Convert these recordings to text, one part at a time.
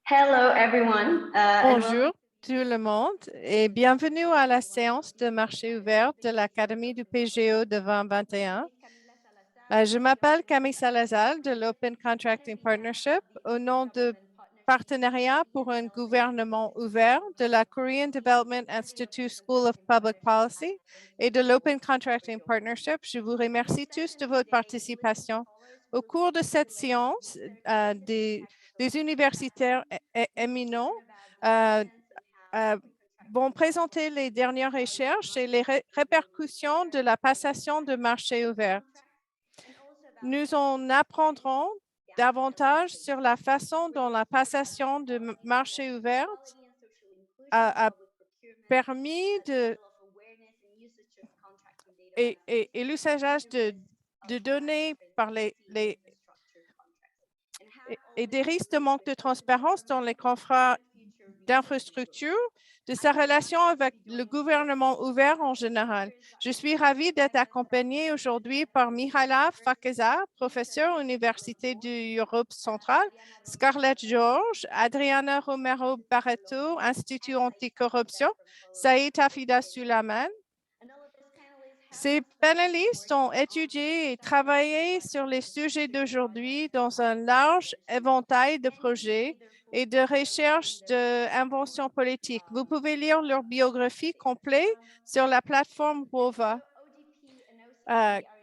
Hello, everyone, and welcome. Bonjour tout le monde et bienvenue à la séance de marché ouvert de l'Académie du PGO de 2021. Je m'appelle Camille Salazar de l'Open Contracting Partnership au nom de Partenariat pour un gouvernement ouvert de la Korean Development Institute School of Public Policy et de l'Open Contracting Partnership. Je vous remercie tous de votre participation. Au cours de cette séance, des universitaires éminents euh, euh, vont présenter les dernières recherches et les répercussions de la passation de marché ouvert. Nous en apprendrons davantage sur la façon dont la passation de marché ouvert a permis et l'usage de données par et des risques de manque de transparence dans les contrats d'infrastructure, de sa relation avec le gouvernement ouvert en général. Je suis ravie d'être accompagnée aujourd'hui par Mihaela Fakeza, professeure à l'Université d'Europe centrale, Scarlett George, Adriana Romero Barreto, Institut anticorruption, Saïd Hafida Sulaman. Ces panélistes ont étudié et travaillé sur les sujets d'aujourd'hui dans un large éventail de projets et de recherche d'invention politique. Vous pouvez lire leur biographie complète sur la plateforme WOVA.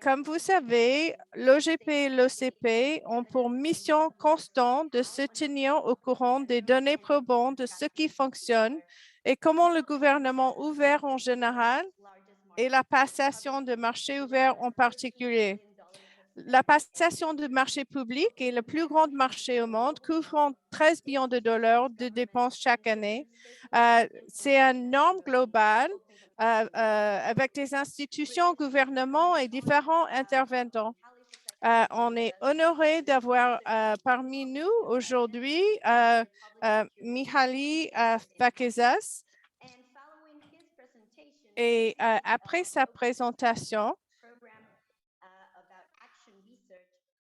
Comme vous savez, l'OGP et l'OCP ont pour mission constante de se tenir au courant des données probantes de ce qui fonctionne et comment le gouvernement ouvert en général et la passation de marché ouvert en particulier. La passation de marché public est le plus grand marché au monde, couvrant 13 billions de dollars de dépenses chaque année. C'est une norme globale avec des institutions, gouvernements et différents intervenants. On est honoré d'avoir parmi nous aujourd'hui Mihaly Fakezas. Et après sa présentation,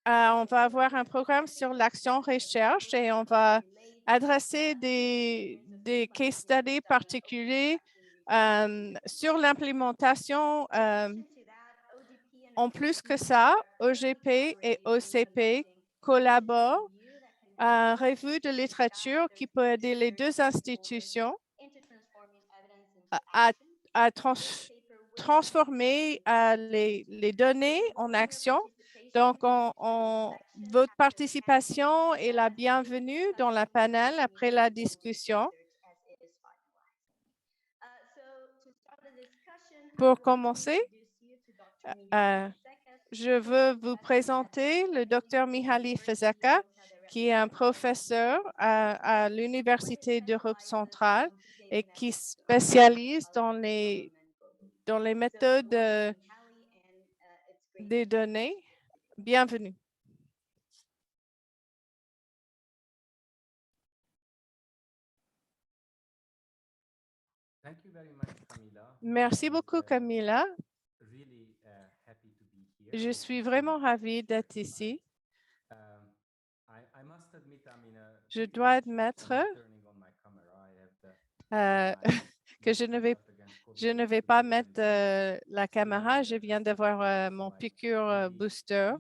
on va avoir un programme sur l'action recherche et on va adresser des case studies particuliers sur l'implémentation. En plus que ça, OGP et OCP collaborent à une revue de littérature qui peut aider les deux institutions à transformer les données en action. Donc, votre participation est la bienvenue dans la panel après la discussion. Pour commencer, je veux vous présenter le Dr Mihaly Fakezas, qui est un professeur à l'Université d'Europe centrale et qui spécialise dans les méthodes des données. Bienvenue. Merci beaucoup, Camilla. Je suis vraiment ravie d'être ici. Je dois admettre que je ne vais pas mettre la caméra. Je viens d'avoir mon piqûre booster,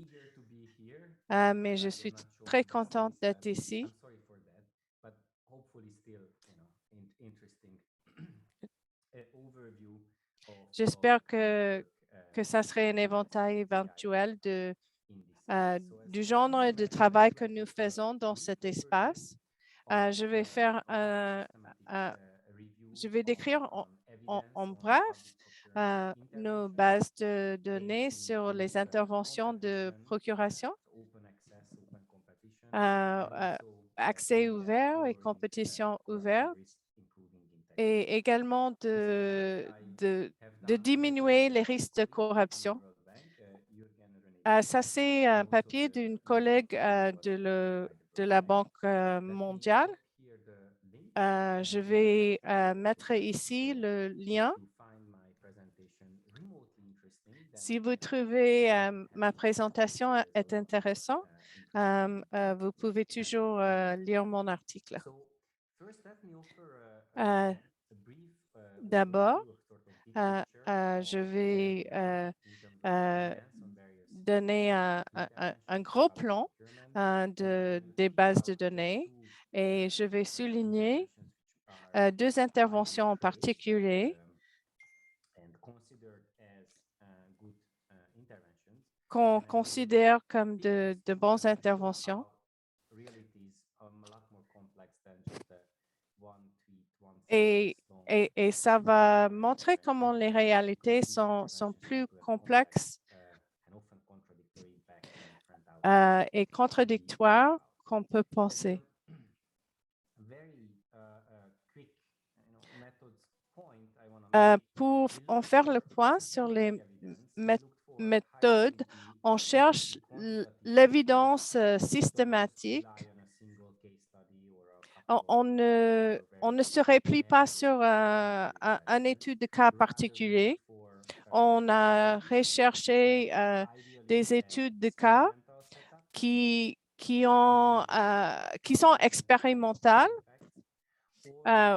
mais je suis très contente d'être ici. J'espère que ça serait un éventail éventuel du genre de travail que nous faisons dans cet espace. Je vais décrire en bref nos bases de données sur les interventions de procuration, accès ouvert et compétition ouverte, et également de diminuer les risques de corruption. Ça, c'est un papier d'une collègue de la Banque mondiale. Je vais mettre ici le lien. Si vous trouvez ma présentation est intéressante, vous pouvez toujours lire mon article. D'abord, je vais donner un gros plan des bases de données et je vais souligner deux interventions en particulier qu'on considère comme de bonnes interventions. Et ça va montrer comment les réalités sont plus complexes et contradictoires qu'on peut penser. Pour en faire le point sur les méthodes, on cherche l'évidence systématique. On ne se replie pas sur une étude de cas particulier. On a recherché des études de cas qui sont expérimentales,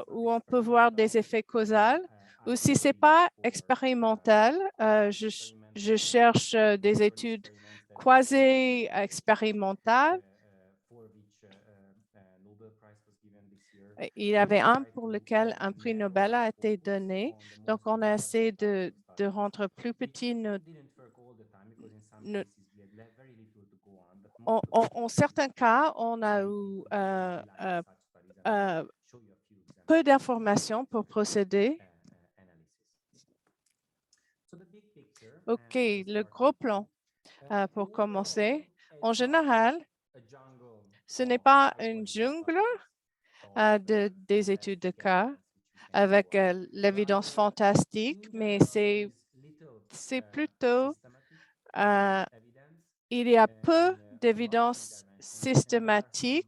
où on peut voir des effets causaux. Ou si ce n'est pas expérimental, je cherche des études quasi-expérimentales. Il y avait un pour lequel un prix Nobel a été donné. Donc, on a essayé de rendre plus petit en certains cas, on a eu peu d'informations pour procéder. OK, le gros plan pour commencer. En général, ce n'est pas une jungle des études de cas avec l'évidence fantastique, mais c'est plutôt, il y a peu d'évidence systématique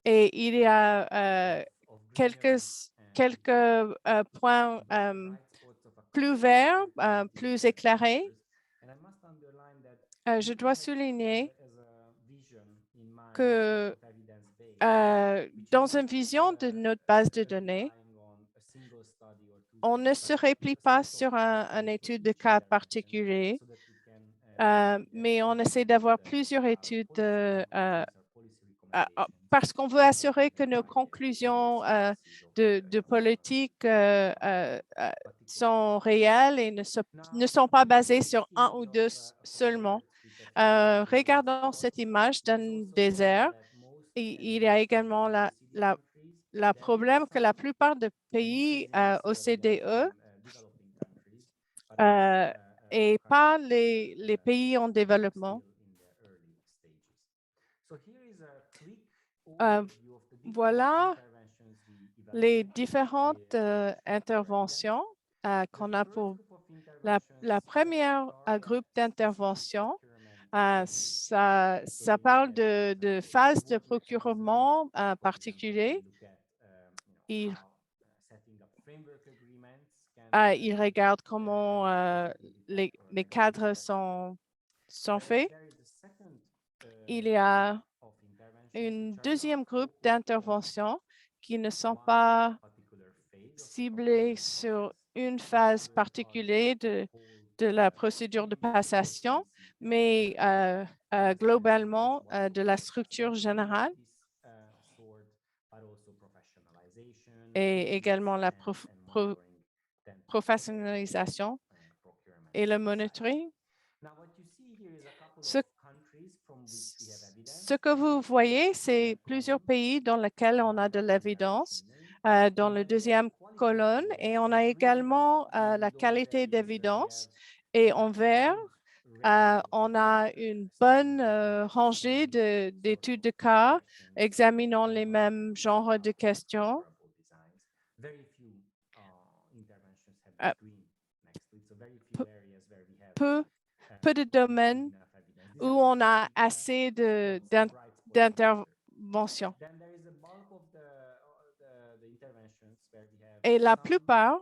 et il y a quelques points plus verts, plus éclairés. Je dois souligner que dans une vision de notre base de données, on ne se replie pas sur une étude de cas particulier, mais on essaie d'avoir plusieurs études parce qu'on veut assurer que nos conclusions de politique sont réelles et ne sont pas basées sur un ou deux seulement. Regardons cette image d'un désert. Il y a également le problème que la plupart des pays OCDE et pas les pays en développement. Voilà les différentes interventions qu'on a pour la première groupe d'intervention. Ça parle de phase de procurement particulier. Il regarde comment les cadres sont faits. Il y a une deuxième groupe d'intervention qui ne sont pas ciblés sur une phase particulière de la procédure de passation, mais globalement de la structure générale et également la professionnalisation et le monitoring. Ce que vous voyez, c'est plusieurs pays dans lesquels on a de l'évidence dans la deuxième colonne et on a également la qualité d'évidence. Et en vert, on a une bonne rangée d'études de cas examinant les mêmes genres de questions. Peu de domaines où on a assez d'interventions. Et la plupart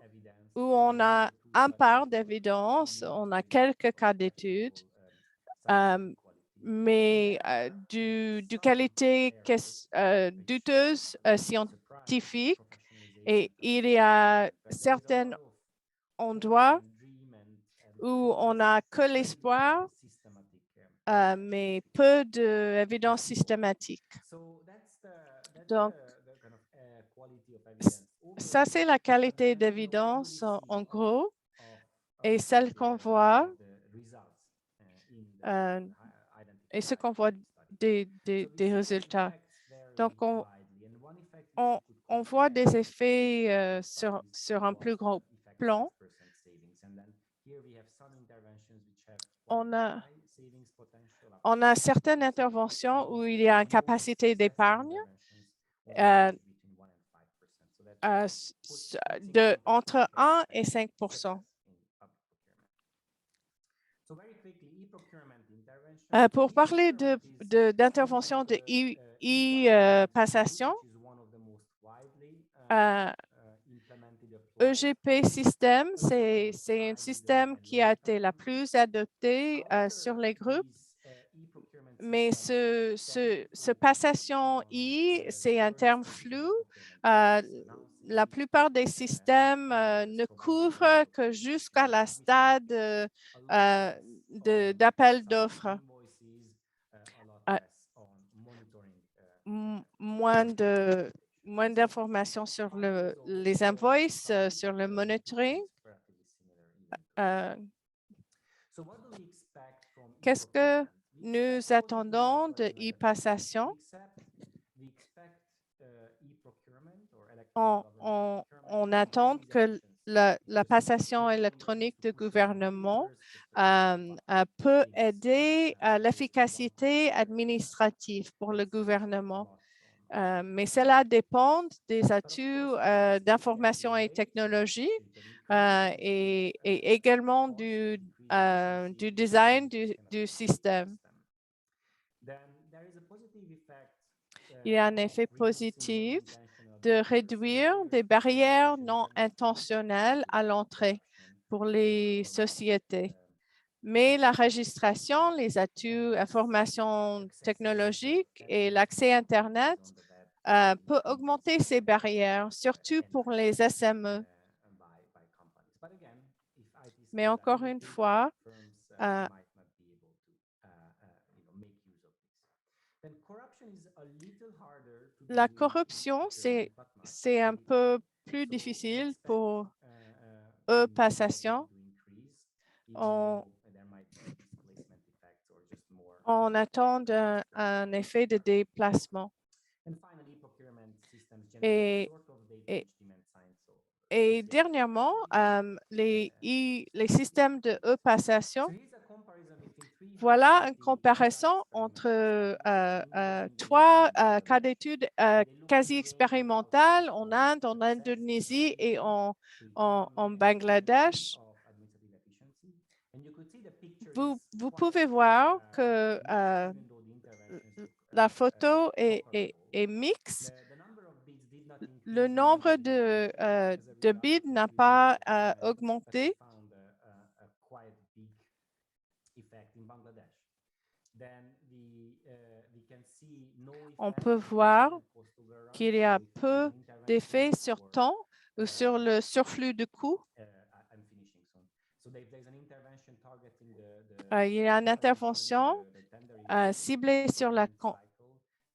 où on a un part d'évidence, on a quelques cas d'études, mais du qualité douteuse scientifique et il y a certains endroits où on n'a que l'espoir, mais peu d'évidence systématique. Donc, ça, c'est la qualité d'évidence en gros et celle qu'on voit et ce qu'on voit des résultats. Donc, on voit des effets sur un plus grand plan. On a certaines interventions où il y a une capacité d'épargne entre 1 et 5 Pour parler d'intervention de e-passation, EGP système, c'est un système qui a été la plus adopté sur les groupes, mais ce passation c'est un terme flou. La plupart des systèmes ne couvrent que jusqu'à la stade d'appel d'offres. Moins d'informations sur les invoices, sur le monitoring. Qu'est-ce que nous attendons de e-passation? On attend que la passation électronique du gouvernement peut aider à l'efficacité administrative pour le gouvernement. Mais cela dépend des atouts d'information et technologie et également du design du système. Il y a un effet positif de réduire des barrières non intentionnelles à l'entrée pour les sociétés. Mais la registration, les atouts information technologique et l'accès Internet peut augmenter ces barrières, surtout pour les SME. Mais encore une fois, la corruption, c'est un peu plus difficile pour e-passation. On attend un effet de déplacement. Et dernièrement, les systèmes de e-passation, voilà une comparaison entre trois cas d'études quasi expérimentales en Inde, en Indonésie et en Bangladesh. Vous pouvez voir que la photo est mixte. Le nombre de bits n'a pas augmenté. On peut voir qu'il y a peu d'effets sur temps ou sur le surflux de coûts. Il y a une intervention ciblée sur la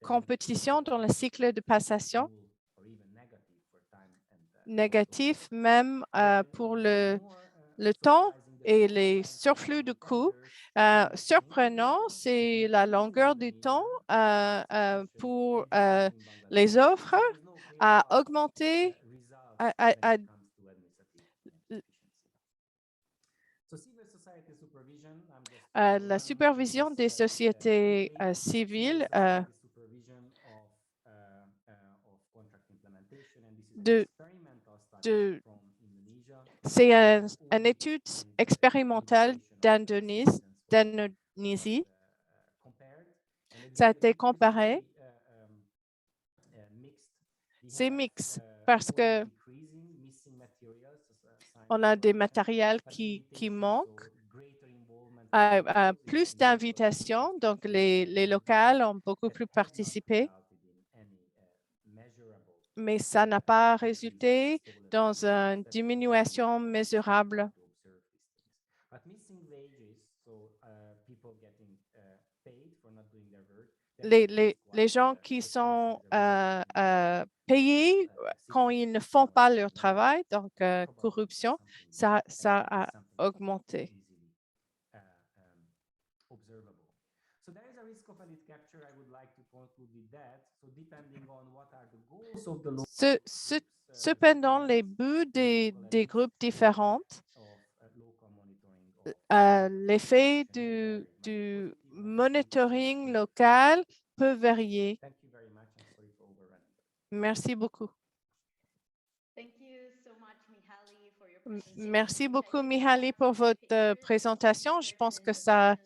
compétition dans le cycle de passation, négatif même pour le temps et les surflux de coûts. Surprenant, c'est la longueur du temps pour les offres à augmenter la supervision des sociétés civiles c'est une étude expérimentale d'Indonésie. Ça a été comparé. C'est mixte parce que on a des matériels qui manquent. Plus d'invitations, donc les locales ont beaucoup plus participé. mais ça n'a pas résulté dans une diminution mesurable. Les gens qui sont payés quand ils ne font pas leur travail, donc corruption, ça a augmenté. Cependant, les buts des groupes différents, l'effet du monitoring local peut varier. Merci beaucoup. Merci beaucoup, Mihaly, pour votre présentation. Je pense que ça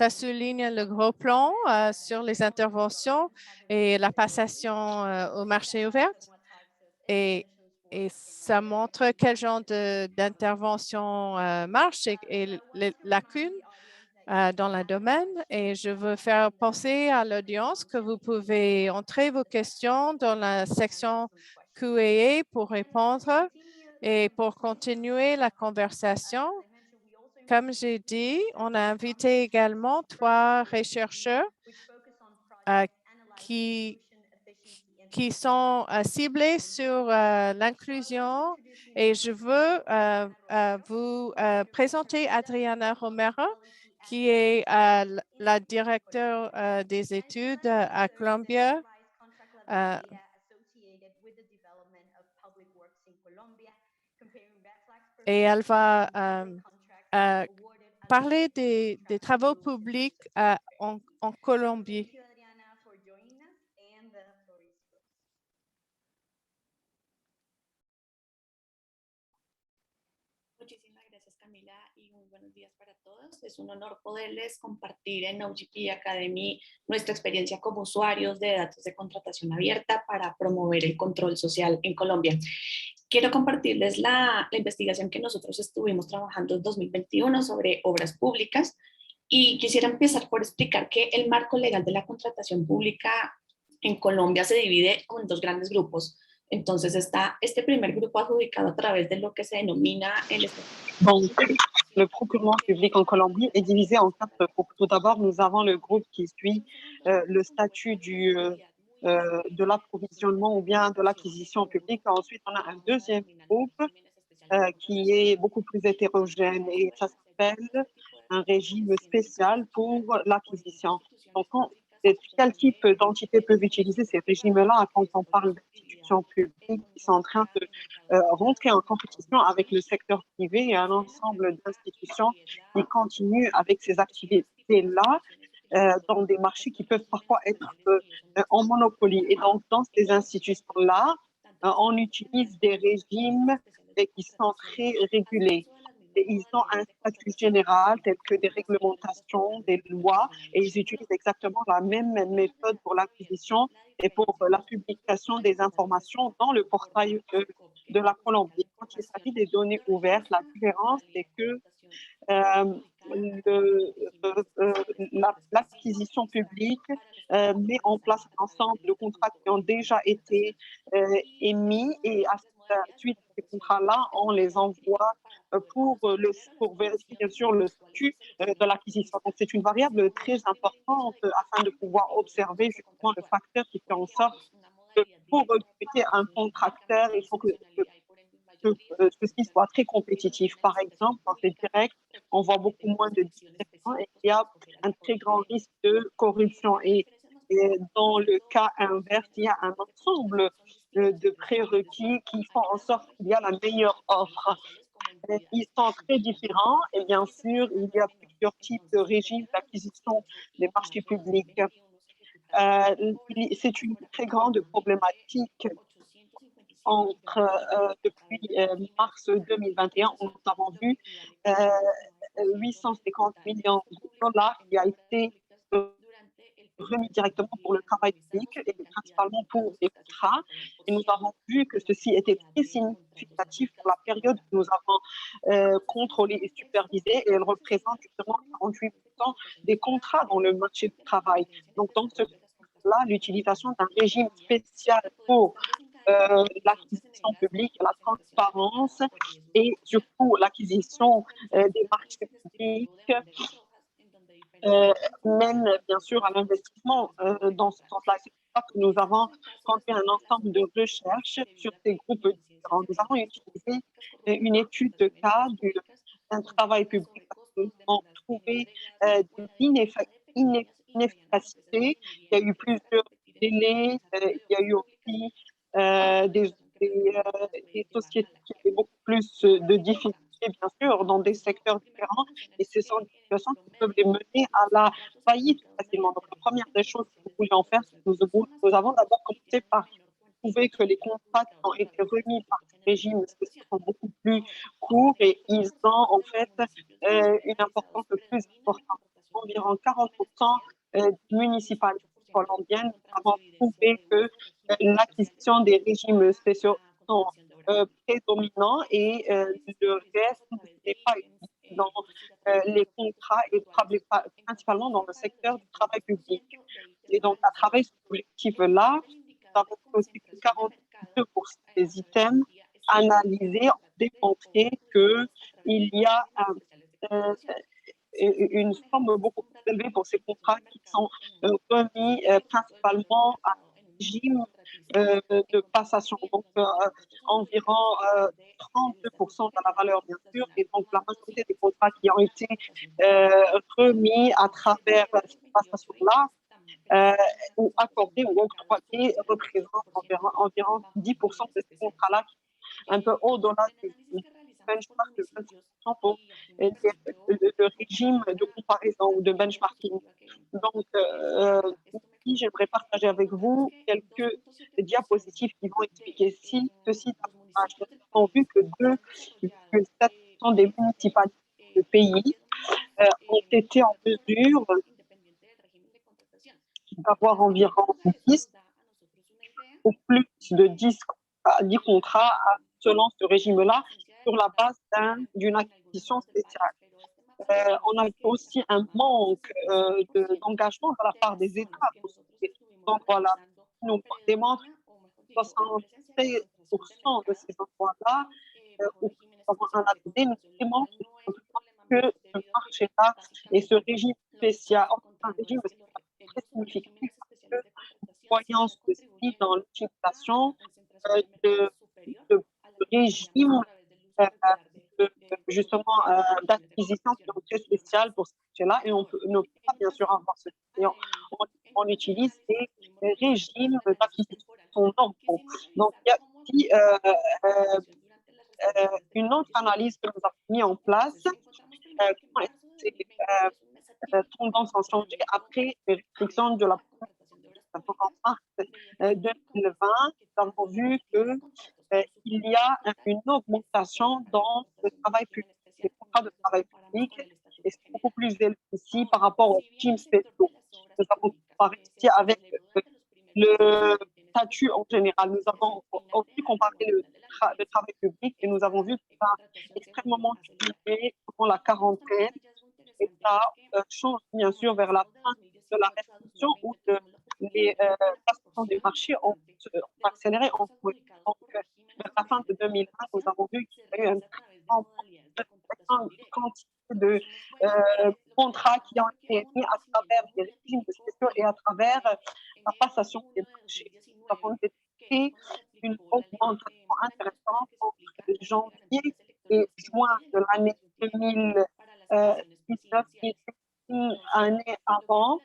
souligne le gros plan sur les interventions et la passation au marché ouvert. Et ça montre quel genre d'intervention marche et les lacunes dans le domaine. Et je veux faire penser à l'audience que vous pouvez entrer vos questions dans la section Q&A pour répondre et pour continuer la conversation. Comme j'ai dit, on a invité également 3 chercheurs qui sont ciblés sur l'inclusion et je veux vous présenter Adriana Romero, qui est la directeure des études à Columbia. Et elle va parler des travaux publics en Colombie. Muchísimas gracias, Camila, y muy buenos días para todos. Es un honor poderles compartir en OGP Academy nuestra experiencia como usuarios de datos de contratación abierta para promover el control social en Colombia. Quiero compartirles la investigación que nosotros estuvimos trabajando en 2021 sobre obras públicas y quisiera empezar por explicar que el marco legal de la contratación pública en Colombia se divide en 2 grandes grupos. Entonces está este primer grupo adjudicado a través de lo que se denomina el... Donc, le procurement public en Colombie est divisé en 4 groupes. Tout d'abord, nous avons le groupe qui suit le statut de l'approvisionnement ou bien de l'acquisition publique. Ensuite, on a un deuxième groupe qui est beaucoup plus hétérogène et ça s'appelle un régime spécial pour l'acquisition. Donc, quel type d'entités peuvent utiliser ces régimes-là quand on parle d'institutions publiques qui sont en train de rentrer en compétition avec le secteur privé et un ensemble d'institutions qui continuent avec ces activités-là dans des marchés qui peuvent parfois être en monopolie. Et donc, dans ces institutions-là, on utilise des régimes qui sont très régulés. Et ils ont un statut général tel que des réglementations, des lois, et ils utilisent exactement la même méthode pour l'acquisition et pour la publication des informations dans le portail de la Colombie. Quand il s'agit des données ouvertes, la différence, c'est que l'acquisition publique met en place un ensemble de contrats qui ont déjà été émis et à la suite de ces contrats-là, on les envoie pour vérifier bien sûr le statut de l'acquisition. Donc, c'est une variable très importante afin de pouvoir observer justement le facteur qui fait en sorte que pour recruter un contracteur, il faut que ceci soit très compétitif. Par exemple, quand c'est direct, on voit beaucoup moins de discrétion et il y a un très grand risque de corruption. Et dans le cas inverse, il y a un ensemble de prérequis qui font en sorte qu'il y a la meilleure offre. Ils sont très différents et bien sûr, il y a plusieurs types de régimes d'acquisition des marchés publics. C'est une très grande problématique depuis mars 2021, nous avons vu 850 millions de dollars qui a été remis directement pour le travail public et principalement pour les contrats. Et nous avons vu que ceci était très significatif pour la période que nous avons contrôlé et supervisé et elle représente justement 48% des contrats dans le marché du travail. Donc, dans ce cas-là, l'utilisation d'un régime spécial pour l'acquisition publique, la transparence et surtout l'acquisition des marchés publics mène bien sûr à l'investissement dans ce sens-là. C'est pour ça que nous avons conduit un ensemble de recherches sur ces groupes différents. Nous avons utilisé une étude de cas d'un travail public parce que nous avons trouvé des inefficacités. Il y a eu plusieurs délais, il y a eu aussi des sociétés qui avaient beaucoup plus de difficultés, bien sûr, dans des secteurs différents, et ce sont des situations qui peuvent les mener à la faillite facilement. Donc, la première des choses que nous voulions faire, c'est que nous avons d'abord commencé par prouver que les contrats qui ont été remis par ce régime sont beaucoup plus courts et ils ont en fait une importance plus importante. Environ 40% des municipalités colombiennes avons prouvé que l'acquisition des régimes spéciaux sont prédominants et le reste n'est pas utilisé dans les contrats et principalement dans le secteur du travail public. Et donc, à travers ce objectif-là, nous avons aussi que 42% des items analysés ont démontré qu'il y a une somme beaucoup plus élevée pour ces contrats qui sont remis principalement à un régime de passation. Donc, environ 32% de la valeur, bien sûr. Et donc, la majorité des contrats qui ont été remis à travers cette passation-là ou accordés ou octroyés représentent environ 10% de ces contrats-là, un peu au-delà du benchmark de 20% pour le régime de comparaison ou de benchmarking. Donc, ici, j'aimerais partager avec vous quelques diapositives qui vont expliquer ceci davantage. Nous avons vu que 2,7% des municipalités du pays ont été en mesure d'avoir environ 10 ou plus de 10 contrats selon ce régime-là sur la base d'une acquisition spéciale. On a aussi un manque d'engagement de la part des États. Donc voilà, nous démontre que 73% de ces emplois-là, ou nous démontre que ce marché-là et ce régime spécial, un régime très significatif parce que nous voyons ceci dans l'utilisation de régimes justement d'acquisition qui ont été spéciales pour cela et on ne peut pas bien sûr avoir ce on utilise des régimes d'acquisition qui sont normaux. Donc il y a ici une autre analyse que nous avons mis en place. Comment ces tendances ont changé après les restrictions de la en mars 2020, nous avons vu qu'il y a une augmentation dans le travail public, les contrats de travail public, et c'est beaucoup plus élevé ici par rapport aux régimes spéciaux. Nous avons comparé ici avec le statut en général. Nous avons aussi comparé le travail public et nous avons vu que ça a extrêmement changé pendant la quarantaine et ça change bien sûr vers la fin de la restriction où les passations du marché ont accéléré. Donc, vers la fin de 2020, nous avons vu qu'il y a eu une grande quantité de contrats qui ont été mis à travers des régimes spéciaux et à travers la passation des marchés. Nous avons détecté une augmentation intéressante entre janvier et juin de l'année 2019 qui était une année avant,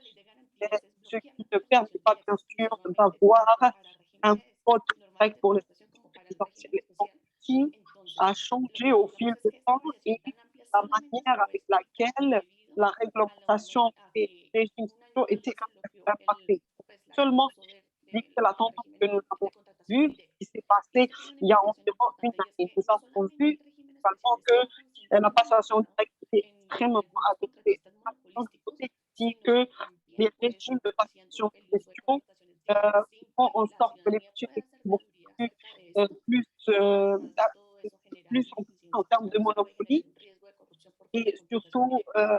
ce qui ne permet pas bien sûr d'avoir un vote direct pour les présidentielles, qui a changé au fil du temps et la manière avec laquelle la réglementation des régimes spéciaux était impactée. Seulement, c'est la tendance que nous avons vue, qui s'est passée il y a environ une année. Nous avons vu également que la passation directe était extrêmement adoptée. Donc, il faut dire que les régimes de passation spéciaux font en sorte que les marchés sont plus en termes de monopolie et surtout ça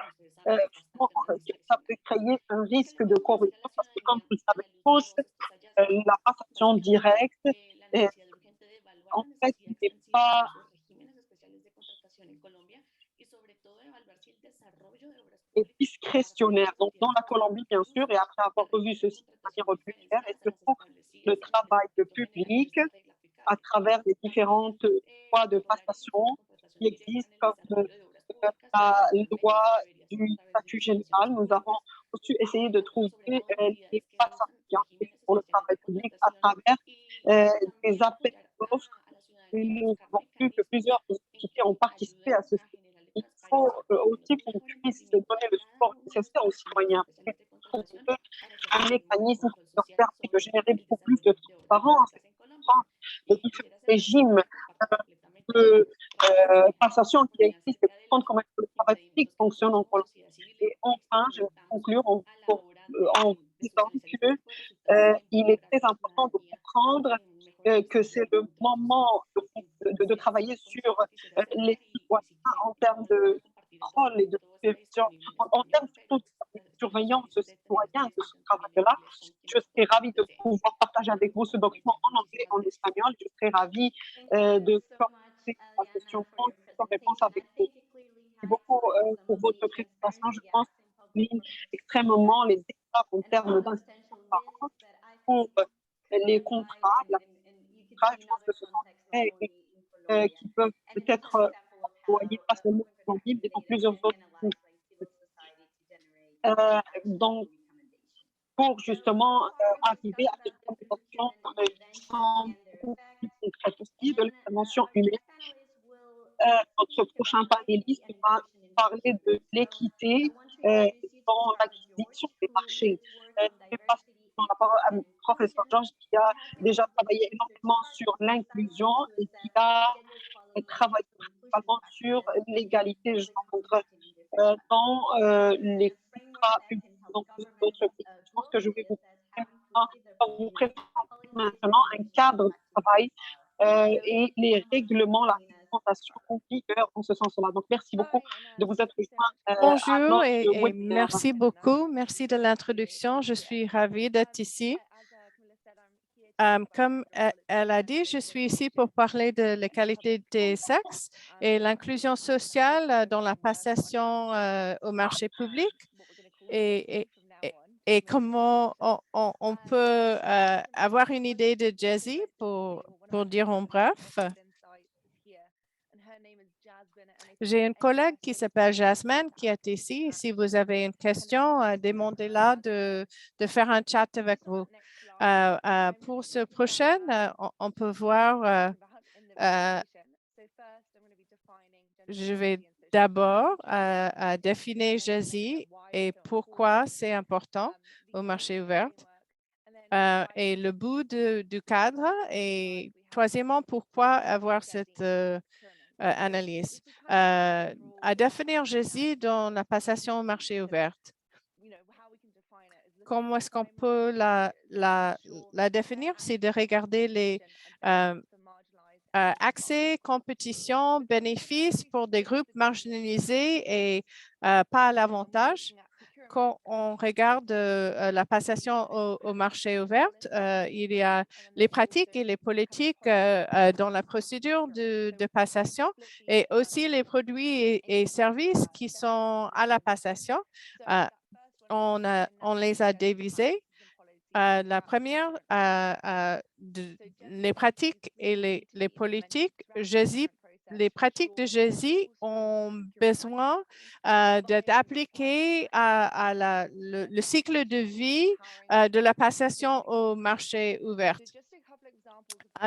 peut créer un risque de corruption parce que comme vous le savez tous, la passation directe en fait, il n'est pas est discrétionnaire. Donc, dans la Colombie, bien sûr, et après avoir revu ceci de manière régulière, et surtout le travail de public à travers les différentes lois de passation qui existent, comme la loi du statut général. Nous avons aussi essayé de trouver les passations pour le travail public à travers des appels d'offres. Nous avons vu que plusieurs sociétés ont participé à ce. Il faut aussi qu'on puisse donner le support nécessaire aux citoyens. Un mécanisme qui leur permet de générer beaucoup plus de transparence, les différents régimes de passation qui existent et comprendre comment le travail public fonctionne en Colombie. Et enfin, je vais conclure en disant qu'il est très important de comprendre que c'est le moment de travailler sur les citoyens en termes de contrôle et de supervision, en termes surtout de surveillance citoyenne de ce travail-là. Je serais ravie de pouvoir partager avec vous ce document en anglais, en espagnol. Je serais ravie de commencer la question sans réponse avec vous. Merci beaucoup pour votre présentation. Je pense que c'est extrêmement les étapes en termes d'institutions pour les contrats, je pense que ce sont des règles qui peuvent peut-être employer pas seulement en Colombie, mais dans plusieurs autres pays. Donc, pour justement arriver à des recommandations qui sont beaucoup plus concrètes aussi de l'intervention humaine. Notre prochain panéliste va parler de l'équité dans l'acquisition des marchés. Je passe la parole à professeur Georges qui a déjà travaillé énormément sur l'inclusion et qui a travaillé principalement sur l'égalité genre dans les contrats publics dans d'autres pays. Je pense que je vais vous présenter maintenant un cadre de travail et les règlements, la réglementation en vigueur en ce sens-là. Donc, merci beaucoup de vous être rejoint. Bonjour et merci beaucoup. Merci de l'introduction. Je suis ravie d'être ici. Comme elle a dit, je suis ici pour parler de l'égalité des sexes et l'inclusion sociale dans la passation au marché public et comment on peut avoir une idée de Jazzy pour dire en bref. J'ai une collègue qui s'appelle Jasmine qui est ici. Si vous avez une question, demandez-la de faire un chat avec vous. Pour ce prochain, on peut voir, je vais d'abord définir Jazzy et pourquoi c'est important au marché ouvert et le bout du cadre et troisièmement, pourquoi avoir cette analyse. À définir Jazzy dans la passation au marché ouvert. Comment est-ce qu'on peut la définir? C'est de regarder les accès, compétition, bénéfices pour des groupes marginalisés et pas à l'avantage. Quand on regarde la passation au marché ouvert, il y a les pratiques et les politiques dans la procédure de passation et aussi les produits et services qui sont à la passation. On les a divisés. La première, les pratiques et les politiques, les pratiques de Jazzy ont besoin d'être appliquées à le cycle de vie de la passation au marché ouvert.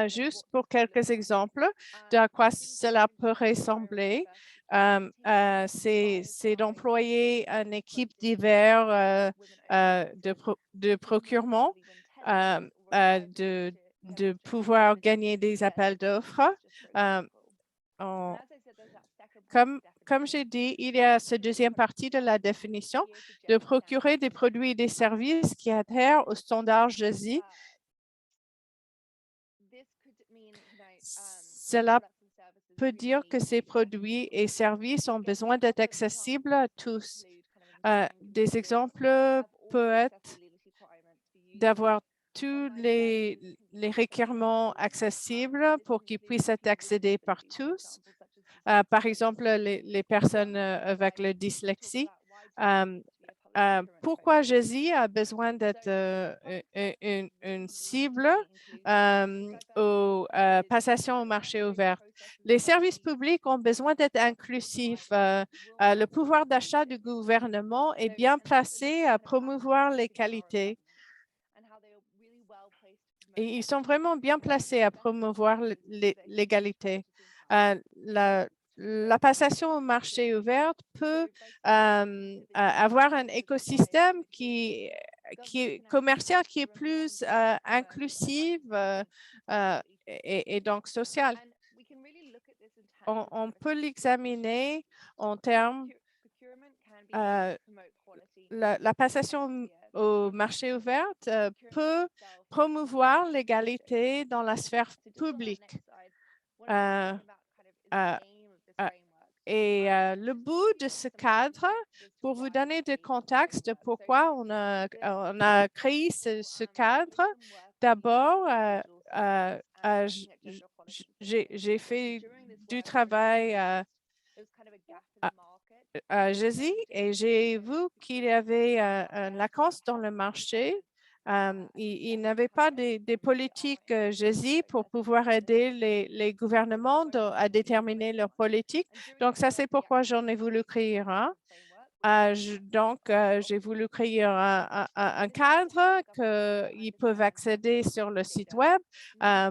Juste pour quelques exemples de à quoi cela peut ressembler, c'est d'employer une équipe divers de procurement, de pouvoir gagner des appels d'offres. Comme j'ai dit, il y a cette deuxième partie de la définition de procurer des produits et des services qui adhèrent aux standards Jazzy. Cela peut dire que ces produits et services ont besoin d'être accessibles à tous. Des exemples peuvent être d'avoir tous les requériments accessibles pour qu'ils puissent être accédés par tous. Par exemple, les personnes avec la dyslexie. Pourquoi GESI a besoin d'être une cible aux passations au marché ouvert? Les services publics ont besoin d'être inclusifs. Le pouvoir d'achat du gouvernement est bien placé à promouvoir les qualités. Et ils sont vraiment bien placés à promouvoir l'égalité. La passation au marché ouvert peut avoir un écosystème qui est commercial, qui est plus inclusif et donc social. On peut l'examiner en termes la passation au marché ouvert peut promouvoir l'égalité dans la sphère publique. Et le bout de ce cadre, pour vous donner du contexte de pourquoi on a créé ce cadre, d'abord, j'ai fait du travail à GESI et j'ai vu qu'il y avait une vacance dans le marché. Il n'avait pas des politiques GESI pour pouvoir aider les gouvernements à déterminer leur politique. Donc, ça, c'est pourquoi j'en ai voulu créer un. J'ai voulu créer un cadre qu'ils peuvent accéder sur le site web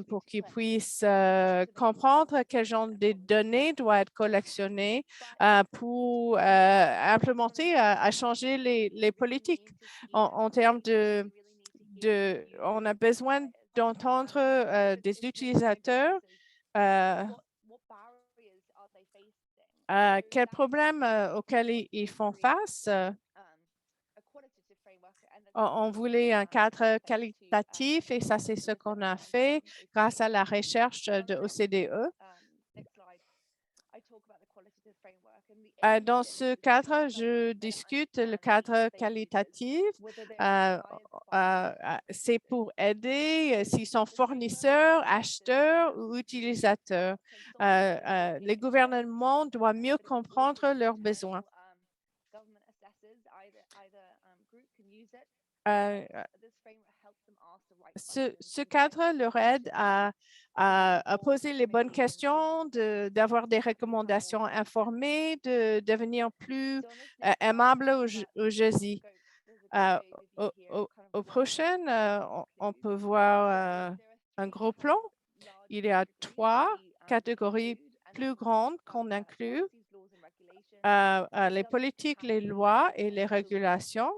pour qu'ils puissent comprendre quel genre de données doivent être collectionnées pour implémenter, à changer les politiques. En termes on a besoin d'entendre des utilisateurs quels problèmes auxquels ils font face. On voulait un cadre qualitatif et ça, c'est ce qu'on a fait grâce à la recherche de OCDE. Dans ce cadre, je discute le cadre qualitatif. C'est pour aider s'ils sont fournisseurs, acheteurs ou utilisateurs. Les gouvernements doivent mieux comprendre leurs besoins. Ce cadre leur aide à poser les bonnes questions, d'avoir des recommandations informées, de devenir plus aimable au GESI. Au prochain, on peut voir un gros plan. Il y a 3 catégories plus grandes qu'on inclut. Les politiques, les lois et les régulations.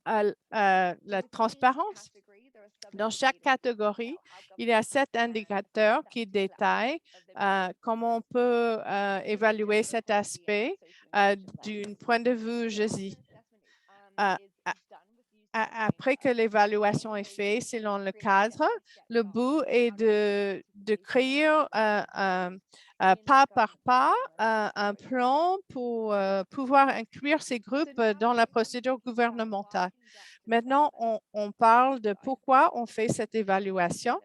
La transparence. Dans chaque catégorie, il y a 7 indicateurs qui détaillent comment on peut évaluer cet aspect d'un point de vue GESI. Après que l'évaluation est faite selon le cadre, le but est de créer pas par pas un plan pour pouvoir inclure ces groupes dans la procédure gouvernementale. Maintenant, on parle de pourquoi on fait cette évaluation.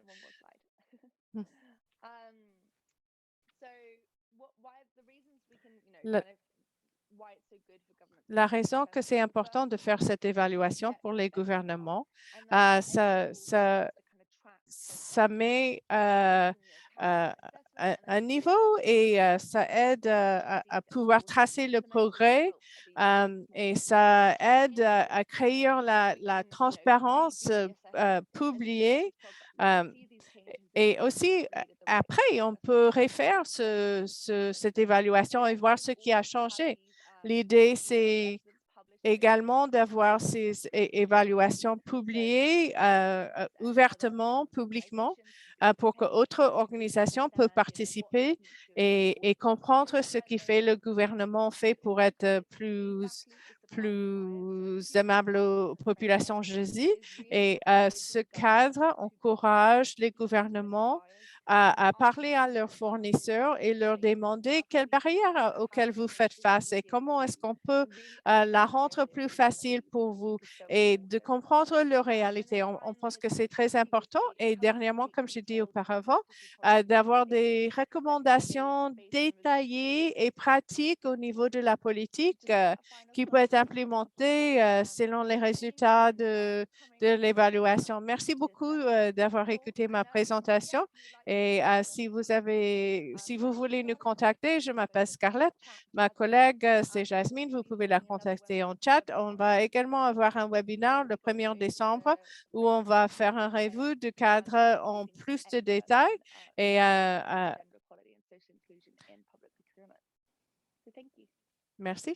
La raison que c'est important de faire cette évaluation pour les gouvernements, ça met un niveau et ça aide à pouvoir tracer le progrès et ça aide à créer la transparence publiée. Et aussi, après, on peut refaire cette évaluation et voir ce qui a changé. L'idée, c'est également d'avoir ces évaluations publiées ouvertement, publiquement, pour qu'autre organisations peuvent participer et comprendre ce qui fait le gouvernement fait pour être plus aimables aux populations Jésus. Et ce cadre encourage les gouvernements à parler à leurs fournisseurs et leur demander quelles barrières auxquelles vous faites face et comment est-ce qu'on peut la rendre plus facile pour vous et de comprendre leur réalité. On pense que c'est très important. Et dernièrement, comme j'ai dit auparavant, d'avoir des recommandations détaillées et pratiques au niveau de la politique qui peut être implémentée selon les résultats de l'évaluation. Merci beaucoup d'avoir écouté ma présentation. Et si vous voulez nous contacter, je m'appelle Scarlett. Ma collègue, c'est Jasmine. Vous pouvez la contacter en chat. On va également avoir un webinaire le 1er décembre où on va faire un review du cadre en plus de détails. Et merci.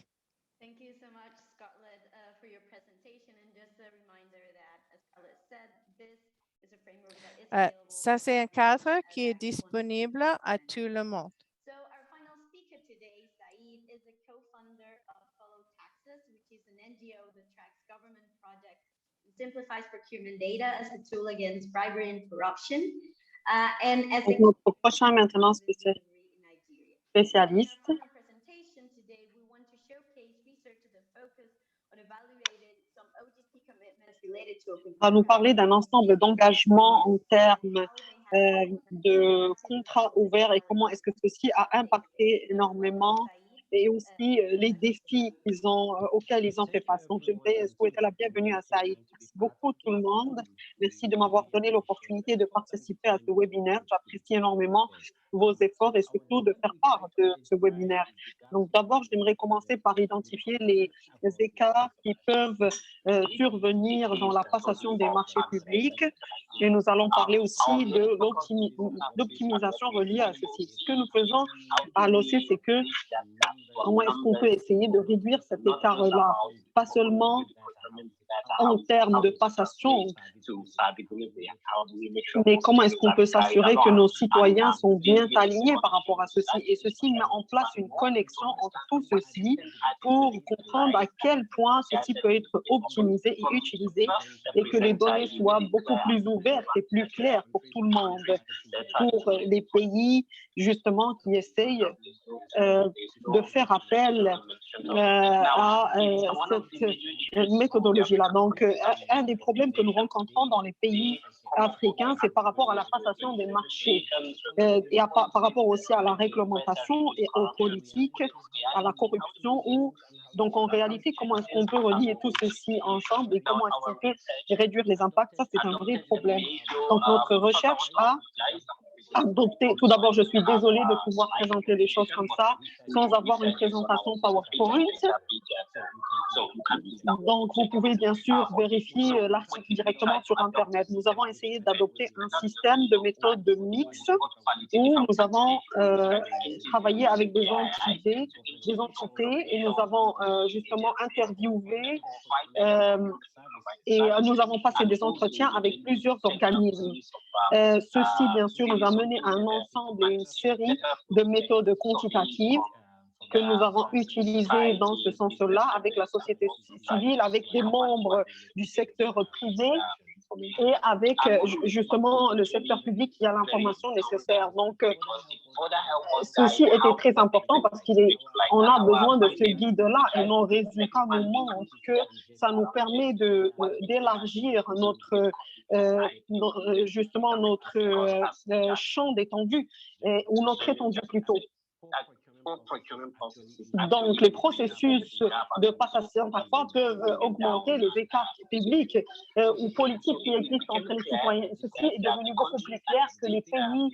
Thank you so much, Scarlett, for your presentation. And just a reminder that, as Scarlett said, this is a framework that is available. Ça, c'est un cadre qui est disponible à tout le monde. So our final speaker today, Saeed, is a co-founder of Follow Taxes, which is an NGO that tracks government projects and simplifies procurement data as a tool against bribery and corruption. And as a Notre prochain maintenant spécialiste. presentation today, we want to showcase research that focus on evaluating some OGP commitments related to open. On va nous parler d'un ensemble d'engagements en termes de contrats ouverts et comment est-ce que ceci a impacté énormément et aussi les défis auxquels ils ont fait face. Donc, je vais souhaiter la bienvenue à Saïd. Merci beaucoup tout le monde. Merci de m'avoir donné l'opportunité de participer à ce webinaire. J'apprécie énormément vos efforts et surtout de faire part de ce webinaire. Donc, d'abord, j'aimerais commencer par identifier les écarts qui peuvent survenir dans la passation des marchés publics. Et nous allons parler aussi de l'optimisation reliée à ceci. Ce que nous faisons à l'OC, c'est que comment est-ce qu'on peut essayer de réduire cet écart-là, pas seulement en termes de passation, mais comment est-ce qu'on peut s'assurer que nos citoyens sont bien alignés par rapport à ceci. Et ceci met en place une connexion entre tout ceci pour comprendre à quel point ceci peut être optimisé et utilisé et que les données soient beaucoup plus ouvertes et plus claires pour tout le monde, pour les pays justement qui essayent de faire appel à cette méthodologie-là. Donc, un des problèmes que nous rencontrons dans les pays africains, c'est par rapport à la passation des marchés et par rapport aussi à la réglementation et aux politiques, à la corruption. Donc, en réalité, comment est-ce qu'on peut relier tout ceci ensemble et comment est-ce qu'on peut réduire les impacts? Ça, c'est un vrai problème. Donc, notre recherche a adopté. Tout d'abord, je suis désolée de pouvoir présenter les choses comme ça sans avoir une présentation PowerPoint. Donc, vous pouvez bien sûr vérifier l'article directement sur Internet. Nous avons essayé d'adopter un système de méthode de mix où nous avons travaillé avec des entités et nous avons justement interviewé et nous avons passé des entretiens avec plusieurs organismes. Ceci, bien sûr, nous a mené à un ensemble et une série de méthodes quantitatives que nous avons utilisées dans ce sens-là avec la société civile, avec des membres du secteur privé et avec justement le secteur public qui a l'information nécessaire. Donc, ceci était très important parce qu'on a besoin de ce guide-là et nos résultats nous montrent que ça nous permet d'élargir justement notre champ d'étendue ou notre étendue plutôt. Donc, les processus de passation parfois peuvent augmenter les écarts publics ou politiques qui existent entre les citoyens. Ceci est devenu beaucoup plus clair que les pays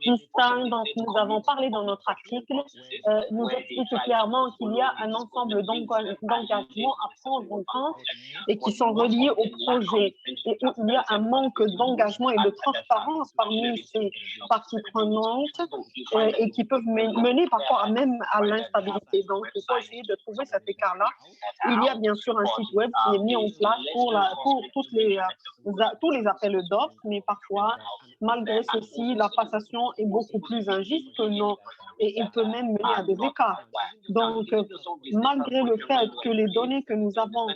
distincts dont nous avons parlé dans notre article nous expliquent clairement qu'il y a un ensemble d'engagements à prendre en compte et qui sont reliés au projet. Et il y a un manque d'engagement et de transparence parmi ces parties prenantes et qui peuvent mener mener parfois même à l'instabilité. Donc, il faut essayer de trouver cet écart-là. Il y a bien sûr un site web qui est mis en place pour tous les appels d'offres, mais parfois, malgré ceci, la passation est beaucoup plus injuste que non, et il peut même mener à des écarts. Donc, malgré le fait que les données que nous avons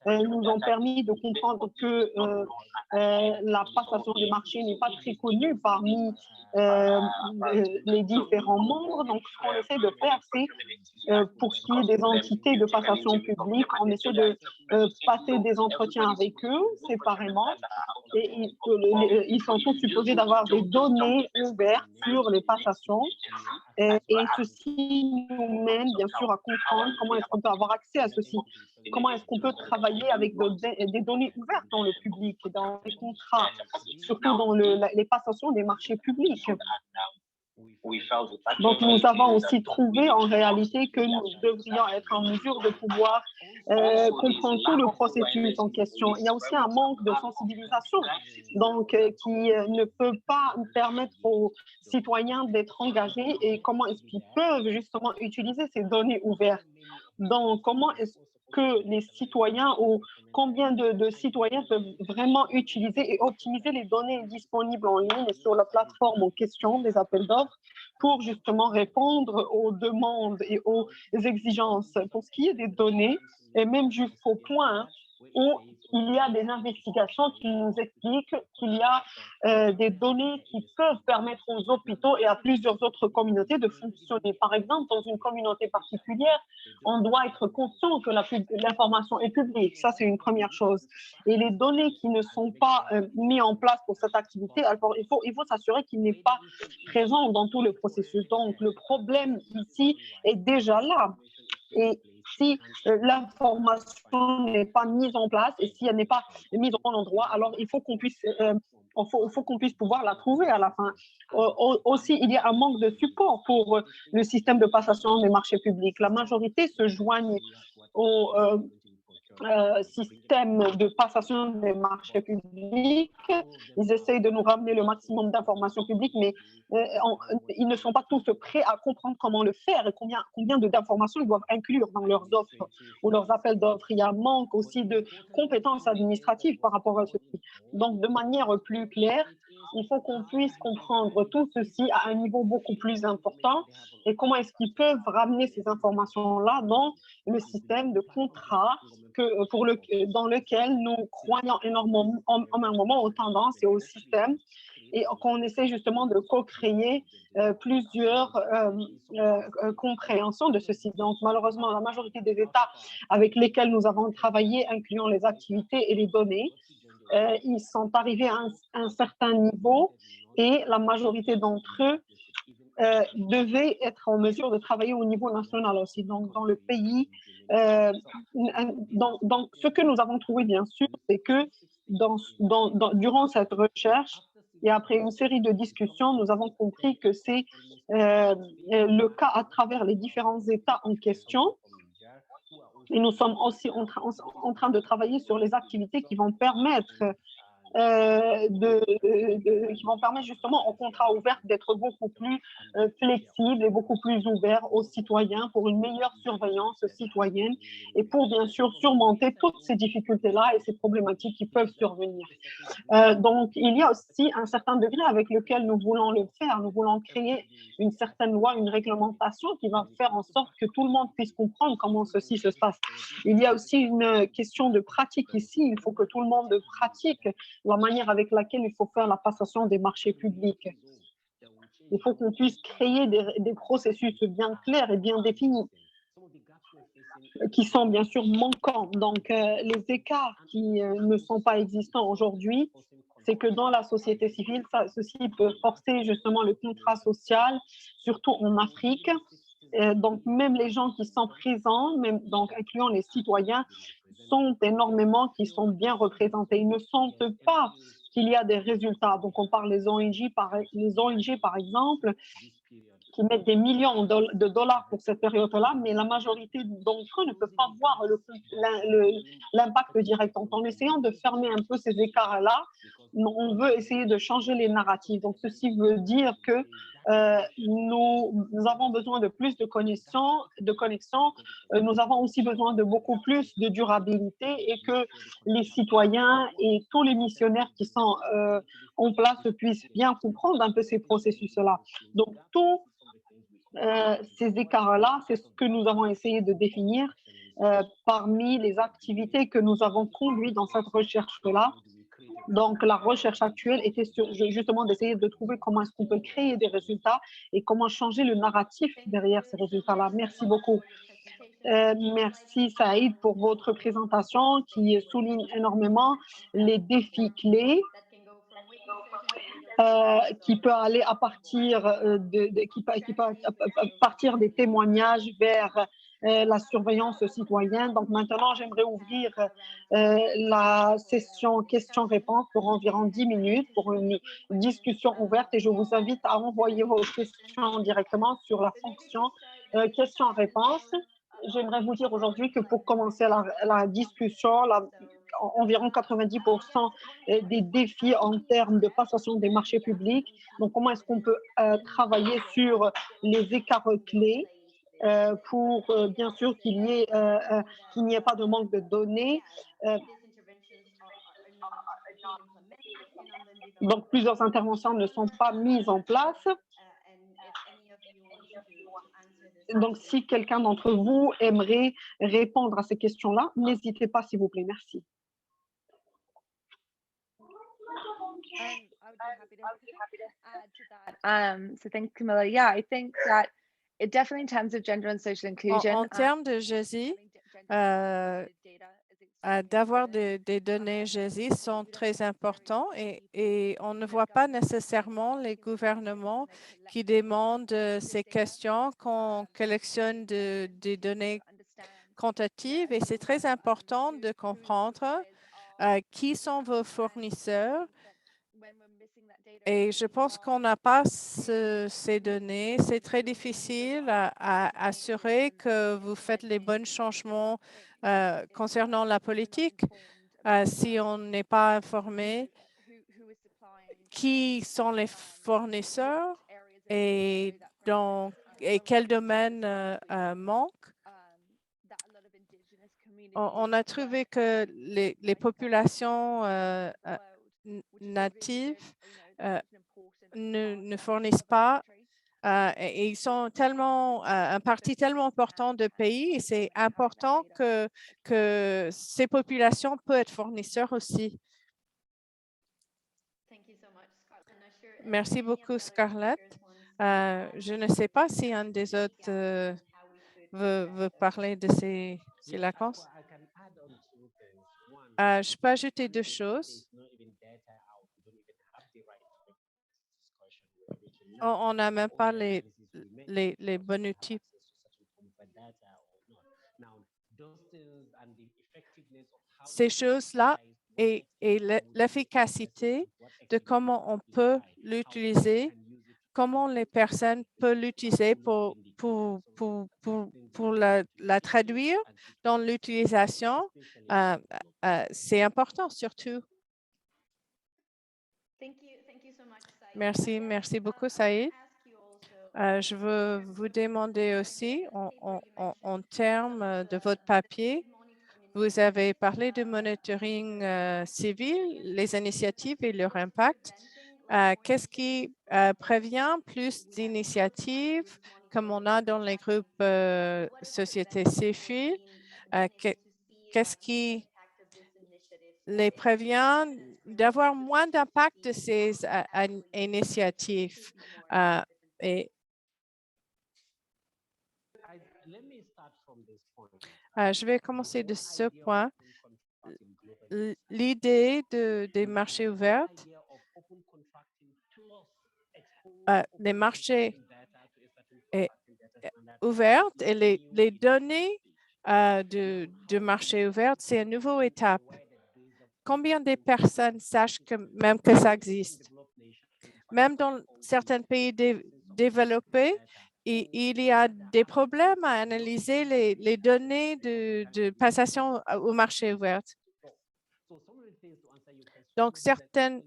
nous ont permis de comprendre que la passation des marchés n'est pas très connue parmi les différents membres. Donc, ce qu'on essaie de faire, c'est pour ce qui est des entités de passation publique, on essaie de passer des entretiens avec eux séparément. Et ils sont tous supposés d'avoir des données ouvertes sur les passations. Et ceci nous mène bien sûr à comprendre comment est-ce qu'on peut avoir accès à ceci. Comment est-ce qu'on peut travailler avec des données ouvertes dans le public, dans les contrats, surtout dans les passations des marchés publics. Donc, nous avons aussi trouvé en réalité que nous devrions être en mesure de pouvoir comprendre tout le processus en question. Il y a aussi un manque de sensibilisation donc, qui ne peut pas permettre aux citoyens d'être engagés et comment est-ce qu'ils peuvent justement utiliser ces données ouvertes. Donc, comment est-ce que les citoyens ou combien de citoyens peuvent vraiment utiliser et optimiser les données disponibles en ligne et sur la plateforme en question des appels d'offres pour justement répondre aux demandes et aux exigences. Pour ce qui est des données, et même jusqu'au point où il y a des investigations qui nous expliquent qu'il y a des données qui peuvent permettre aux hôpitaux et à plusieurs autres communautés de fonctionner. Par exemple, dans une communauté particulière, on doit être conscient que l'information est publique. Ça, c'est une première chose. Et les données qui ne sont pas mises en place pour cette activité, alors il faut s'assurer qu'il n'est pas présent dans tout le processus. Donc, le problème ici est déjà là. Et si l'information n'est pas mise en place et si elle n'est pas mise au bon endroit, alors il faut qu'on puisse, faut qu'on puisse pouvoir la trouver à la fin. Aussi, il y a un manque de support pour le système de passation des marchés publics. La majorité se joignent au système de passation des marchés publics. Ils essayent de nous ramener le maximum d'informations publiques, mais ils ne sont pas tous prêts à comprendre comment le faire et combien d'informations ils doivent inclure dans leurs offres ou leurs appels d'offres. Il y a un manque aussi de compétences administratives par rapport à ceci. Donc, de manière plus claire, il faut qu'on puisse comprendre tout ceci à un niveau beaucoup plus important et comment est-ce qu'ils peuvent ramener ces informations-là dans le système de contrat dans lequel nous croyons énormément en un moment aux tendances et au système et qu'on essaie justement de co-créer plusieurs compréhensions de ceci. Donc, malheureusement, la majorité des États avec lesquels nous avons travaillé, incluant les activités et les données, ils sont arrivés à un certain niveau et la majorité d'entre eux devaient être en mesure de travailler au niveau national aussi. Donc, dans le pays, donc, ce que nous avons trouvé, bien sûr, c'est que durant cette recherche et après une série de discussions, nous avons compris que c'est le cas à travers les différents États en question. Et nous sommes aussi en train de travailler sur les activités qui vont permettre qui vont permettre justement au contrat ouvert d'être beaucoup plus flexible et beaucoup plus ouvert aux citoyens pour une meilleure surveillance citoyenne et pour bien sûr surmonter toutes ces difficultés-là et ces problématiques qui peuvent survenir. Donc, il y a aussi un certain degré avec lequel nous voulons le faire. Nous voulons créer une certaine loi, une réglementation qui va faire en sorte que tout le monde puisse comprendre comment ceci se passe. Il y a aussi une question de pratique ici. Il faut que tout le monde pratique la manière avec laquelle il faut faire la passation des marchés publics. Il faut qu'on puisse créer des processus bien clairs et bien définis qui sont bien sûr manquants. Donc, les écarts qui ne sont pas existants aujourd'hui, c'est que dans la société civile, ceci peut forcer justement le contrat social, surtout en Afrique. Donc, même les gens qui sont présents, même, donc, incluant les citoyens, sont énormément qui sont bien représentés. Ils ne sentent pas qu'il y a des résultats. Donc, on parle des ONG, par exemple, qui mettent des millions de dollars pour cette période-là, mais la majorité d'entre eux ne peuvent pas voir l'impact direct. Donc, en essayant de fermer un peu ces écarts-là, on veut essayer de changer les narratifs. Donc, ceci veut dire que nous avons besoin de plus de connexions. Nous avons aussi besoin de beaucoup plus de durabilité et que les citoyens et tous les missionnaires qui sont en place puissent bien comprendre un peu ces processus-là. Donc, tous ces écarts-là, c'est ce que nous avons essayé de définir parmi les activités que nous avons conduites dans cette recherche-là. Donc, la recherche actuelle était justement d'essayer de trouver comment est-ce qu'on peut créer des résultats et comment changer le narratif derrière ces résultats-là. Merci beaucoup. Merci Saïd pour votre présentation qui souligne énormément les défis clés qui peut aller à partir, partir des témoignages vers la surveillance citoyenne. Donc maintenant, j'aimerais ouvrir la session questions-réponses pour environ 10 minutes pour une discussion ouverte et je vous invite à envoyer vos questions directement sur la fonction questions-réponses. J'aimerais vous dire aujourd'hui que pour commencer la discussion, environ 90% des défis en termes de passation des marchés publics. Donc, comment est-ce qu'on peut travailler sur les écarts clés pour bien sûr qu'il n'y ait pas de manque de données. Donc, plusieurs interventions ne sont pas mises en place. Donc, si quelqu'un d'entre vous aimerait répondre à ces questions-là, n'hésitez pas, s'il vous plaît. Merci. So thanks, Camilla. Yeah, I think that it definitely in terms of gender and social inclusion. En termes de GESI, d'avoir des données GESI sont très importants et on ne voit pas nécessairement les gouvernements qui demandent ces questions qu'on collectionne des données quantitatives et c'est très important de comprendre qui sont vos fournisseurs. Et je pense qu'on n'a pas ces données. C'est très difficile à assurer que vous faites les bons changements concernant la politique si on n'est pas informé qui sont les fournisseurs et quel domaine manque. On a trouvé que les populations natives ne fournissent pas et ils sont tellement un parti tellement important de pays et c'est important que ces populations peuvent être fournisseurs aussi. Merci beaucoup, Scarlett. Je ne sais pas si un des autres veut parler de ces vacances. Je peux ajouter deux choses. On n'a même pas les bons outils. Ces choses-là et l'efficacité de comment on peut l'utiliser, comment les personnes peuvent l'utiliser pour la traduire dans l'utilisation, c'est important surtout. Merci beaucoup, Saïd. Je veux vous demander aussi, en termes de votre papier, vous avez parlé de monitoring civil, les initiatives et leur impact. Qu'est-ce qui prévient plus d'initiatives comme on a dans les groupes société civile? Qu'est-ce qui les prévient d'avoir moins d'impact de ces initiatives? Je vais commencer de ce point. L'idée des marchés ouverts, les marchés ouverts et les données de marché ouvert, c'est une nouvelle étape. Combien de personnes sachent même que ça existe? Même dans certains pays développés, il y a des problèmes à analyser les données de passation au marché ouvert. Donc, certaines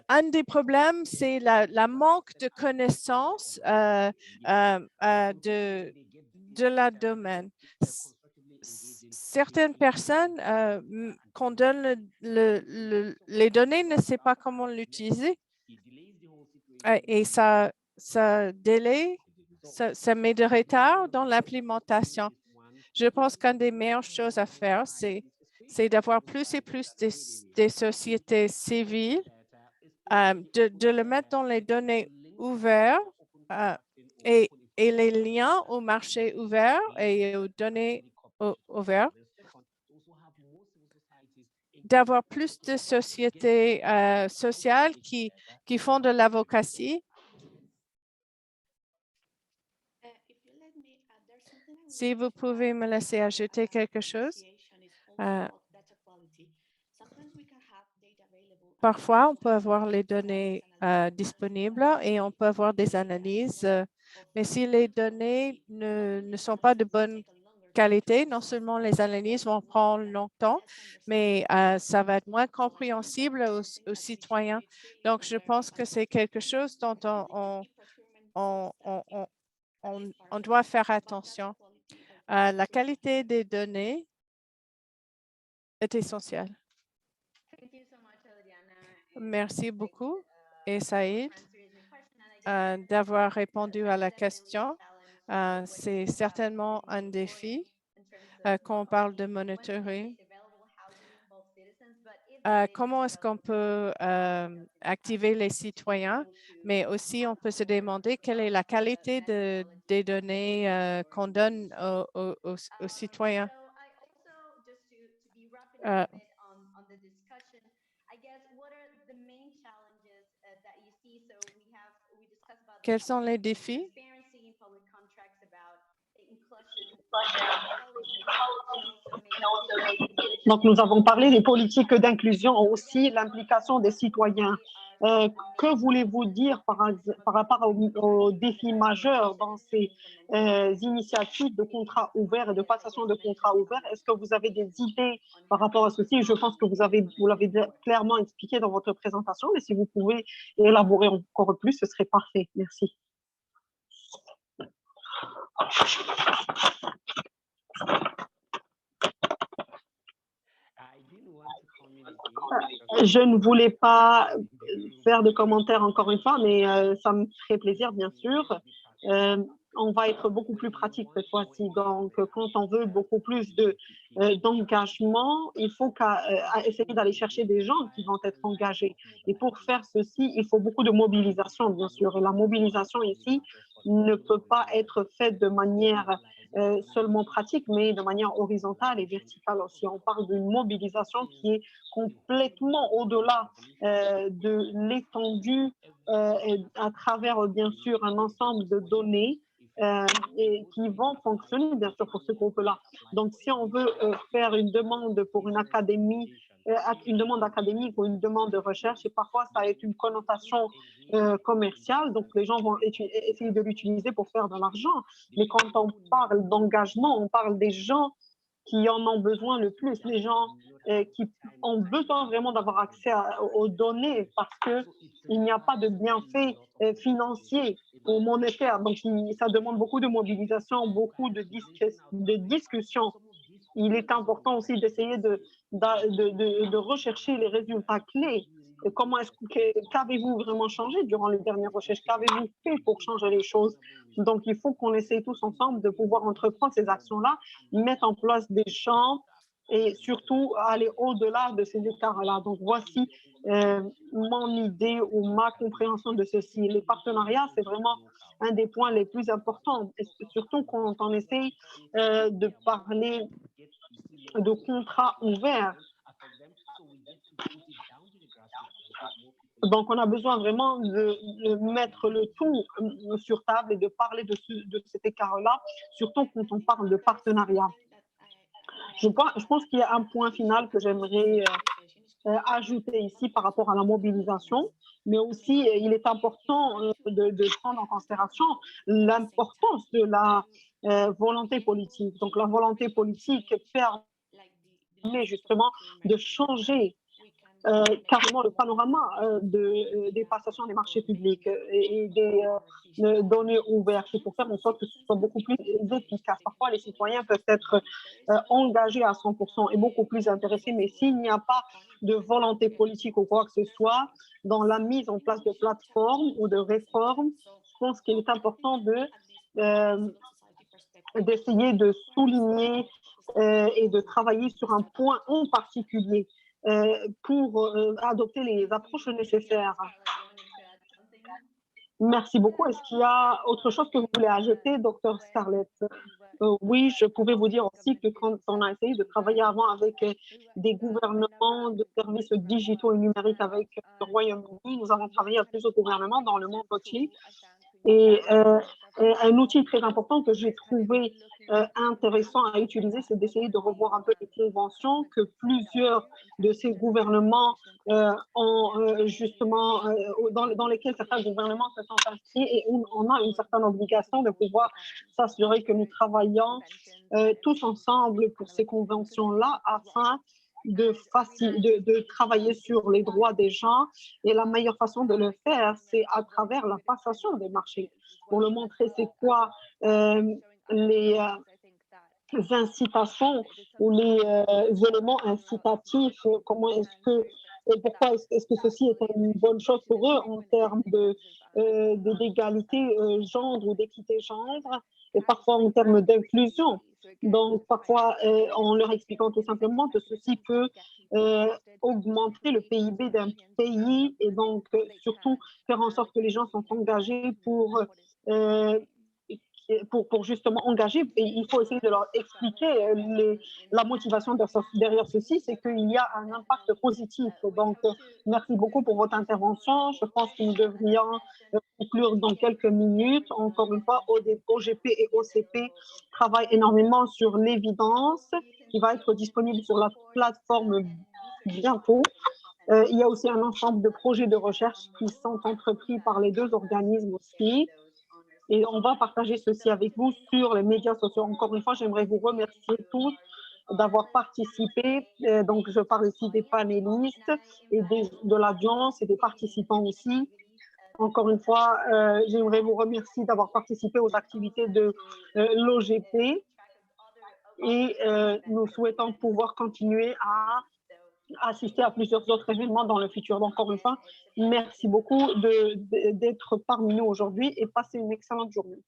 Un des problèmes, c'est la manque de connaissances de la domaine. Certaines personnes, qu'on donne les données, ne savent pas comment l'utiliser et ça délai, ça met de retard dans l'implémentation. Je pense qu'une des meilleures choses à faire, c'est d'avoir plus et plus des sociétés civiles, de le mettre dans les données ouvertes et les liens au marché ouvert et aux données ouvertes, d'avoir plus de sociétés sociales qui font de l'advocacy. Si vous pouvez me laisser ajouter quelque chose. Parfois, on peut avoir les données disponibles et on peut avoir des analyses, mais si les données ne sont pas de bonne qualité, non seulement les analyses vont prendre longtemps, mais ça va être moins compréhensible aux citoyens. Donc, je pense que c'est quelque chose dont on doit faire attention. La qualité des données est essentielle. Merci beaucoup, et Saïd, d'avoir répondu à la question. C'est certainement un défi quand on parle de monitoring. Comment est-ce qu'on peut activer les citoyens, mais aussi on peut se demander quelle est la qualité des données qu'on donne aux citoyens. Quels sont les défis? Donc, nous avons parlé des politiques d'inclusion, aussi l'implication des citoyens. Que voulez-vous dire par rapport aux défis majeurs dans ces initiatives de contrats ouverts et de passation de contrats ouverts? Est-ce que vous avez des idées par rapport à ceci? Je pense que vous l'avez clairement expliqué dans votre présentation, mais si vous pouvez élaborer encore plus, ce serait parfait. Merci. Je ne voulais pas faire de commentaires encore une fois, mais ça me ferait plaisir, bien sûr. On va être beaucoup plus pratique cette fois-ci. Donc, quand on veut beaucoup plus d'engagement, il faut essayer d'aller chercher des gens qui vont être engagés. Et pour faire ceci, il faut beaucoup de mobilisation, bien sûr. Et la mobilisation ici ne peut pas être faite de manière seulement pratique, mais de manière horizontale et verticale aussi. On parle d'une mobilisation qui est complètement au-delà de l'étendue à travers, bien sûr, un ensemble de données et qui vont fonctionner, bien sûr, pour ce groupe-là. Donc, si on veut faire une demande pour une académie, une demande académique ou une demande de recherche, et parfois, ça a une connotation commerciale, donc les gens vont essayer de l'utiliser pour faire de l'argent. Mais quand on parle d'engagement, on parle des gens qui en ont besoin le plus, les gens qui ont besoin vraiment d'avoir accès aux données parce qu'il n'y a pas de bienfaits financiers ou monétaires. Donc, ça demande beaucoup de mobilisation, beaucoup de discussions. Il est important aussi d'essayer de rechercher les résultats clés. Et qu'avez-vous vraiment changé durant les dernières recherches? Qu'avez-vous fait pour changer les choses? Donc, il faut qu'on essaye tous ensemble de pouvoir entreprendre ces actions-là, mettre en place des champs et surtout aller au-delà de ces écarts-là. Donc, voici mon idée ou ma compréhension de ceci. Les partenariats, c'est vraiment un des points les plus importants, et surtout quand on essaye de parler de contrats ouverts. Donc, on a besoin vraiment de mettre le tout sur table et de parler de cet écart-là, surtout quand on parle de partenariat. Je pense qu'il y a un point final que j'aimerais ajouter ici par rapport à la mobilisation, mais aussi il est important de prendre en considération l'importance de la volonté politique. Donc, la volonté politique permet permet justement de changer carrément le panorama des passations des marchés publics et des données ouvertes. C'est pour faire en sorte que ce soit beaucoup plus efficace. Parfois, les citoyens peuvent être engagés à 100% et beaucoup plus intéressés, mais s'il n'y a pas de volonté politique ou quoi que ce soit dans la mise en place de plateformes ou de réformes, je pense qu'il est important d'essayer de souligner et de travailler sur un point en particulier pour adopter les approches nécessaires. Merci beaucoup. Est-ce qu'il y a autre chose que vous voulez ajouter, Dr. Scarlett? Oui, je pouvais vous dire aussi que quand on a essayé de travailler avant avec des gouvernements de services digitaux et numériques avec le Royaume-Uni, nous avons travaillé avec plusieurs gouvernements dans le monde entier. Et un outil très important que j'ai trouvé intéressant à utiliser, c'est d'essayer de revoir un peu les conventions que plusieurs de ces gouvernements ont justement, dans lesquels certains gouvernements se sont inscrits et on a une certaine obligation de pouvoir s'assurer que nous travaillons tous ensemble pour ces conventions-là afin de travailler sur les droits des gens. Et la meilleure façon de le faire, c'est à travers la passation des marchés. Pour le montrer, c'est quoi les incitations ou les éléments incitatifs, comment est-ce que et pourquoi est-ce que ceci est une bonne chose pour eux en termes d'égalité genre ou d'équité genre et parfois en termes d'inclusion. Donc, parfois, en leur expliquant tout simplement que ceci peut augmenter le PIB d'un pays et donc surtout faire en sorte que les gens sont engagés pour justement engager, et il faut essayer de leur expliquer la motivation derrière ceci, c'est qu'il y a un impact positif. Donc, merci beaucoup pour votre intervention. Je pense que nous devrions conclure dans quelques minutes. Encore une fois, OGP et OCP travaillent énormément sur l'évidence qui va être disponible sur la plateforme bientôt. Il y a aussi un ensemble de projets de recherche qui sont entrepris par les deux organismes aussi. Et on va partager ceci avec vous sur les médias sociaux. Encore une fois, j'aimerais vous remercier tous d'avoir participé. Donc, je parle ici des panélistes et de l'audience et des participants aussi. Encore une fois, j'aimerais vous remercier d'avoir participé aux activités de l'OGP et nous souhaitons pouvoir continuer à assister à plusieurs autres événements dans le futur. Donc, encore une fois, merci beaucoup d'être parmi nous aujourd'hui et passez une excellente journée.